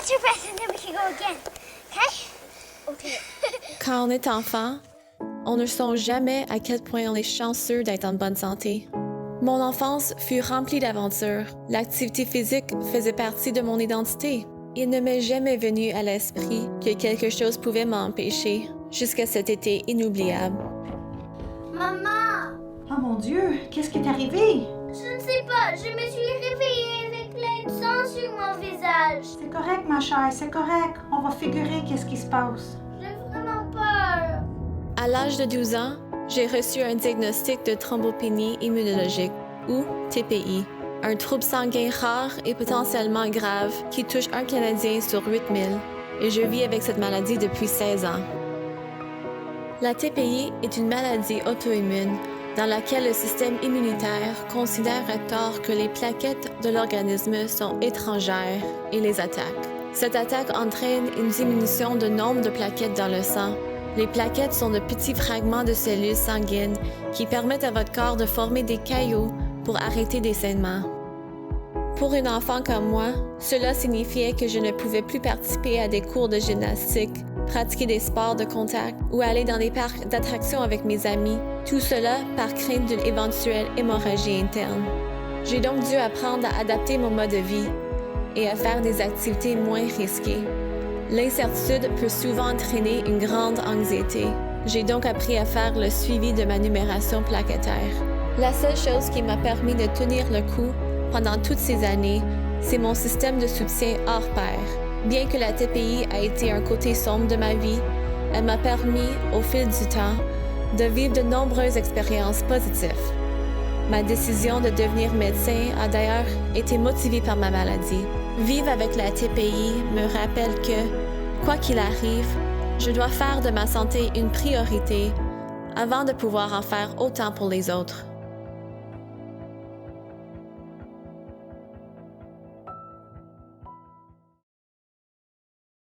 Hold your breath and then we can go again. Okay? Quand on est enfant, on ne songe jamais à quel point on est chanceux d'être en bonne santé. Mon enfance fut remplie d'aventures. L'activité physique faisait partie de mon identité. Il ne m'est jamais venu à l'esprit que quelque chose pouvait m'empêcher jusqu'à cet été inoubliable. Maman! Oh mon Dieu, qu'est-ce qui est arrivé? Je ne sais pas, je me suis réveillée avec plein de sang sur mon visage. C'est correct, ma chère, c'est correct. On va figurer qu'est-ce qui se passe. J'ai vraiment peur. À l'âge de 12 ans, j'ai reçu un diagnostic de thrombopénie immunologique, ou TPI, un trouble sanguin rare et potentiellement grave qui touche un Canadien sur 8000, et je vis avec cette maladie depuis 16 ans. La TPI est une maladie auto-immune dans laquelle le système immunitaire considère à tort que les plaquettes de l'organisme sont étrangères et les attaque. Cette attaque entraîne une diminution du nombre de plaquettes dans le sang. Les plaquettes sont de petits fragments de cellules sanguines qui permettent à votre corps de former des caillots pour arrêter des saignements. Pour une enfant comme moi, cela signifiait que je ne pouvais plus participer à des cours de gymnastique, pratiquer des sports de contact ou aller dans des parcs d'attractions avec mes amis, tout cela par crainte d'une éventuelle hémorragie interne. J'ai donc dû apprendre à adapter mon mode de vie et à faire des activités moins risquées. L'incertitude peut souvent entraîner une grande anxiété. J'ai donc appris à faire le suivi de ma numération plaquettaire. La seule chose qui m'a permis de tenir le coup pendant toutes ces années, c'est mon système de soutien hors pair. Bien que la TPI a été un côté sombre de ma vie, elle m'a permis, au fil du temps, de vivre de nombreuses expériences positives. Ma décision de devenir médecin a d'ailleurs été motivée par ma maladie. Vivre avec la TPI me rappelle que, quoi qu'il arrive, je dois faire de ma santé une priorité avant de pouvoir en faire autant pour les autres.